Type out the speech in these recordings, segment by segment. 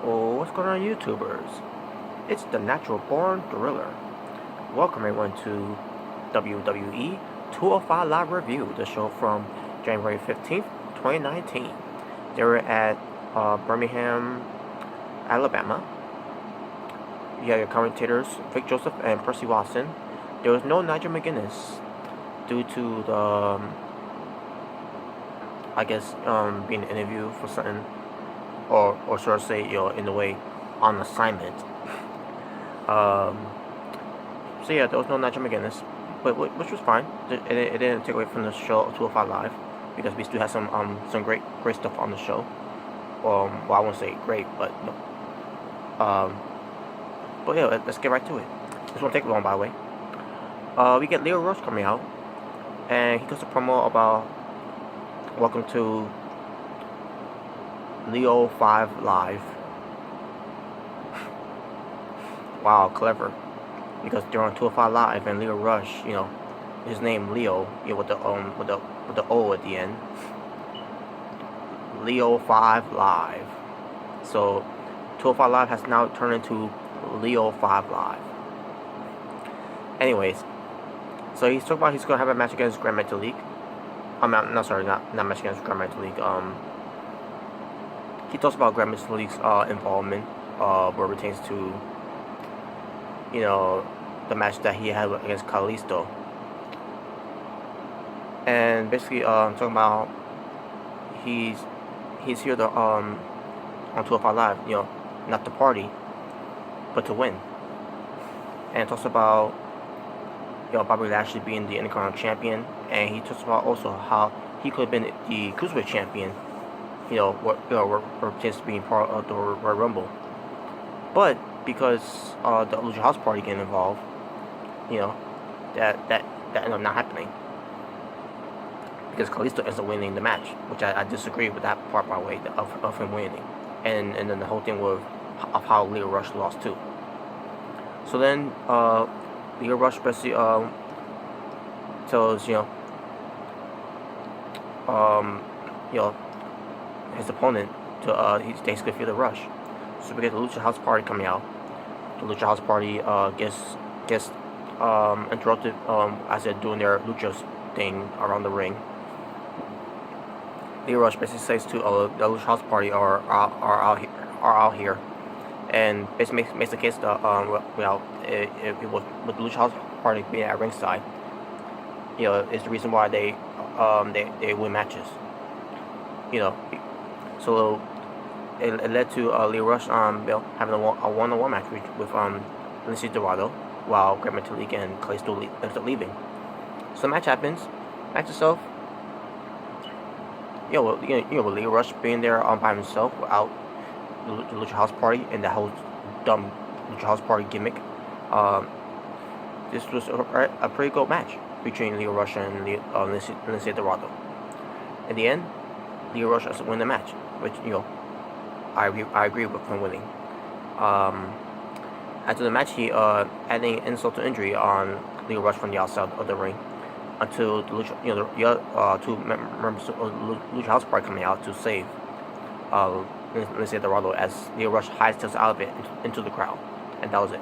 Oh, what's going on, YouTubers? It's the Natural Born Thriller. Welcome everyone to WWE 205 Live Review, the show from January 15th, 2019. They were at Birmingham, Alabama. You have your commentators, Vic Joseph and Percy Watson. There was no Nigel McGuinness due to the, being interviewed for something, or sort of say, in a way, on assignment. So yeah, there was no Nigel McGuinness, but which was fine. It didn't take away from the show 205 Live, because we still had some great stuff on the show. Well, I won't say great, but yeah, let's get right to it. This won't take long, by the way. We get Leo Rush coming out, and he does a promo about welcome to Leo 5 Live. Wow, clever. Because they're on 205 Live, and Leo Rush, his name Leo, with the O at the end. Leo 5 Live. So 205 Live has now turned into Leo 5 Live. Anyways, so he's talking about he's gonna have a match against Grand Metalik. Not match against Grand Metalik. He talks about Grand Metalik's involvement, where it pertains to the match that he had against Kalisto. And basically, talking about he's here to on 205 Live, not to party, but to win. And talks about Bobby Lashley being the Intercontinental Champion, and he talks about also how he could have been the Cruiserweight Champion, where pertains to being part of the Royal Rumble, but because the Lucha House Party getting involved, that ended up not happening. Because Kalisto ends up winning the match, which I disagree with that part, by the way, of him winning. And then the whole thing of how Leo Rush lost too. So then Leo Rush basically tells his opponent to he's basically feel the rush. So we get the Lucha House Party coming out. The Lucha House Party gets interrupted as they're doing their lucha thing around the ring. Leo Rush basically says to the Lucha House Party are out here, and basically makes the case that it was with the Lucha House Party being at ringside, is the reason why they win matches. So it led to Leo Rush having a one-on-one match with Lindsay Dorado, while Grand Metalik and Kalisto ends up leaving. So the match happens. Match itself, with Leo Rush being there by himself without the Lucha House Party and that whole dumb Lucha House Party gimmick. This was a pretty good match between Leo Rush and Lindsay Dorado. In the end, Leo Rush has to win the match, which I agree with him winning. After the match, he adding insult to injury on Leo Rush from the outside of the ring, until the Lucha, two members of the Lucha House Party coming out to save Lindsay Dorado as Leo Rush hightails out of it into the crowd, and that was it.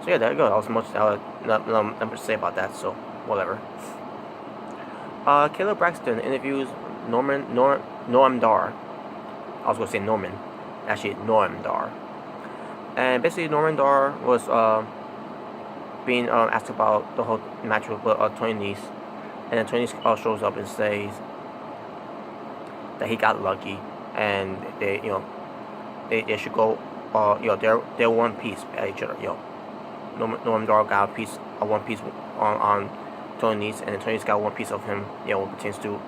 So yeah, there you go. That was much. Not much to say about that. So whatever. Caleb Braxton interviews Noam Dar. I was gonna say Norman, actually Noam Dar. And basically, Norman Dar was being asked about the whole match with Tony Nese, and then Tony Nese shows up and says that he got lucky, and they should go, they're one piece at each other. Norman Dar got a one piece on Tony Nese, and then Tony Nese got one piece of him, what pertains to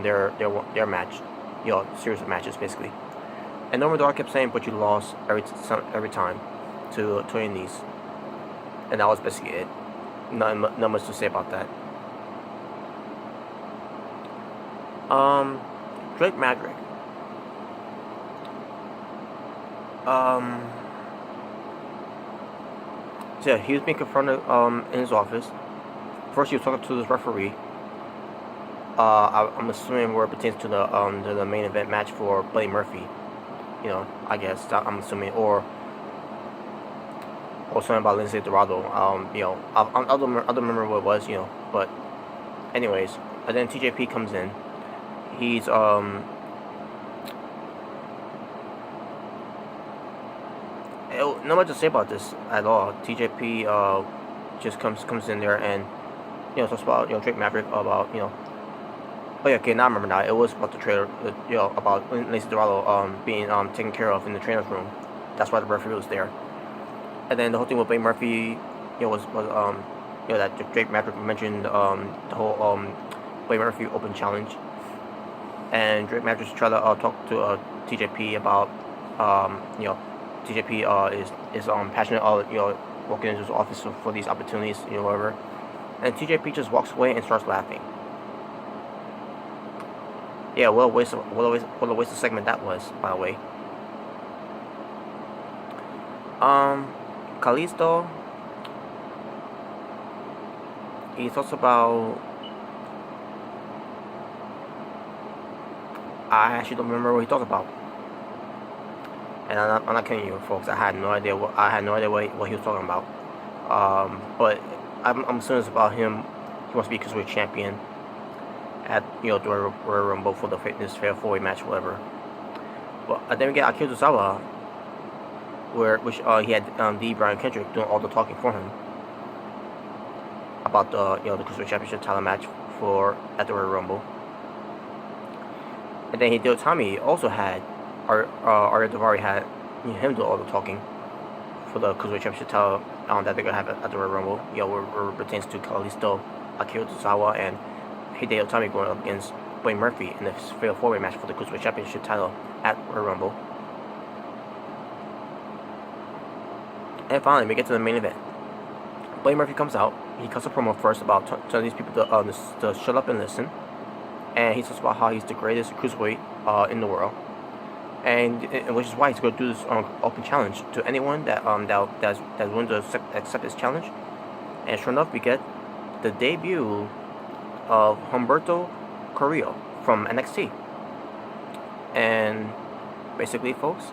their match, series of matches basically. And Norman Dar kept saying, "But you lost every time to Tony Nese," and that was basically it. Not much to say about that. Drake Maverick. So yeah, he was being confronted in his office. First, he was talking to this referee. I'm assuming where it pertains to the main event match for Buddy Murphy. I guess I'm assuming, or something about Lindsay Dorado. I don't remember what it was, but anyways, and then TJP comes in. He's not much to say about this at all. TJP just comes in there and talks about Drake Maverick about oh yeah, okay, now I remember now. It was about the trailer, about Lindsay Dorado being taken care of in the trainer's room. That's why the referee was there. And then the whole thing with Buddy Murphy, was that Drake Maverick mentioned the whole Buddy Murphy Open Challenge, and Drake Maverick tried to talk to TJP about TJP is passionate walking into his office for these opportunities, whatever, and TJP just walks away and starts laughing. Yeah, what a waste of segment that was, by the way. Kalisto, he talks about, I actually don't remember what he talked about, and I'm not kidding you, folks. I had no idea what he was talking about. But I'm assuming it's about him. He wants to be a cruiserweight champion at the Royal Rumble for the Fitness Fair 4-way match, whatever. But then we get Akira Tozawa, which he had D. Brian Kendrick doing all the talking for him about the the Cruiserweight Championship title match at the Royal Rumble. And then Hideo Itami also had Arya Daivari had him do all the talking for the Cruiserweight Championship title that they're gonna have at the Royal Rumble. Where pertains to Kalisto, Akira Tozawa, and Hideo Itami going up against Buddy Murphy in the fatal 4-way match for the Cruiserweight Championship title at Royal Rumble. And finally, we get to the main event. Buddy Murphy comes out. He cuts a promo first about telling these people to shut up and listen. And he talks about how he's the greatest cruiserweight in the world, and which is why he's going to do this open challenge to anyone that's willing to accept this challenge. And sure enough, we get the debut of Humberto Carrillo from NXT. And basically, folks,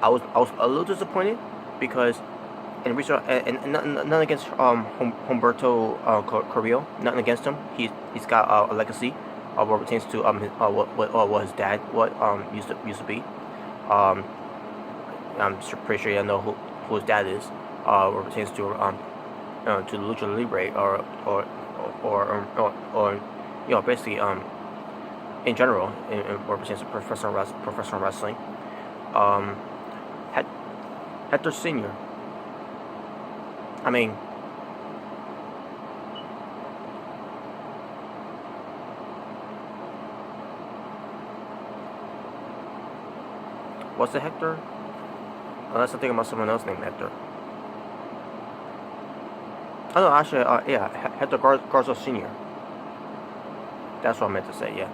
I was a little disappointed because and nothing against Humberto Carrillo, nothing against him. He's got a legacy what pertains to what his dad used to be. I'm pretty sure you know who his dad is. What pertains to Lucha Libre or basically in general in what pertains to professional wrestling. Hector Senior. I mean, what's the Hector? Unless I'm thinking about someone else named Hector. Oh no, actually, yeah, Hector Garza Senior. That's what I meant to say. Yeah.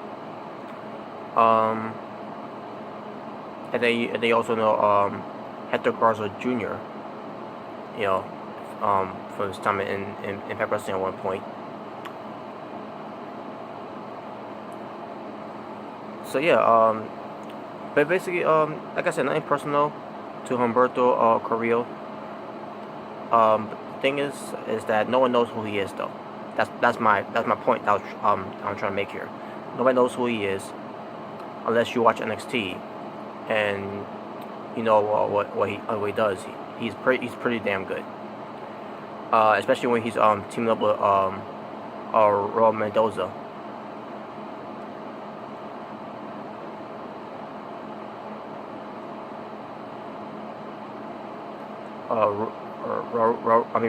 And they also know Hector Garza Jr. For his time in Impact Wrestling at one point. So yeah, but basically, like I said, nothing personal to Humberto Carrillo. The thing is that no one knows who he is, though. That's my point that I'm trying to make here. Nobody knows who he is unless you watch NXT and you know what he does. He's pretty damn good. Especially when he's teaming up with Raul Mendoza.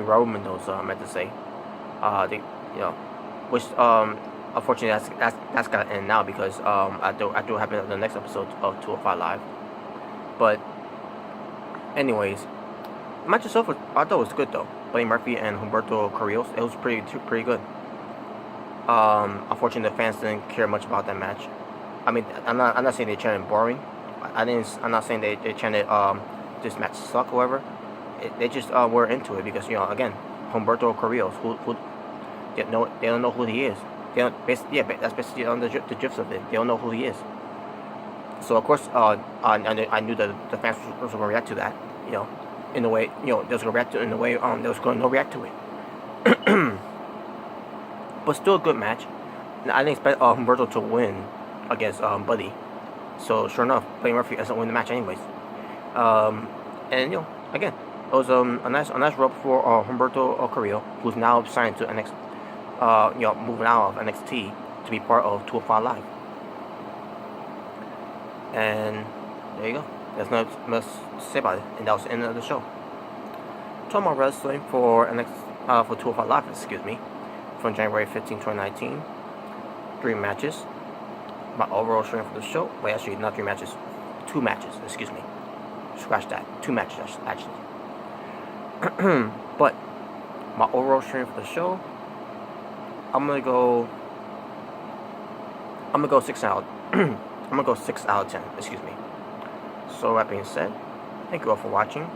Raul Mendoza, I meant to say. Which unfortunately that's gotta end now because I do happen in the next episode of 205 Live. But anyways, the match itself I thought was good though. Buddy Murphy and Humberto Carrillo, it was pretty good. Unfortunately, the fans didn't care much about that match. I mean, I'm not saying they chanted boring. I'm not saying they chanted this match suck. However, they just were into it because again, Humberto Carrillo, who they don't know who he is. That's basically the gist of it. They don't know who he is. So of course, I knew that the fans was going to react to that, you know, in the way, they was going to react to it in the way they was going to react to it. But still a good match. I didn't expect Humberto to win against Buddy. So sure enough, Buddy Murphy doesn't win the match anyways. And again, it was a nice rub for Humberto Carrillo, who's now signed to NXT, moving out of NXT to be part of 205 Live. And there you go. There's nothing much to say about it. And that was the end of the show. Talking about wrestling for for 205 Live, excuse me, from January 15, 2019. 3 matches. My overall strength for the show. Wait, actually, not 3 matches. 2 matches. Excuse me. Scratch that. 2 matches, actually. But my overall strength for the show, I'm gonna go 6 out. I'm gonna go 6 out of 10. Excuse me. So that being said, thank you all for watching.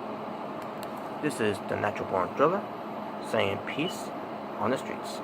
This is the Natural Born Driller saying peace on the streets.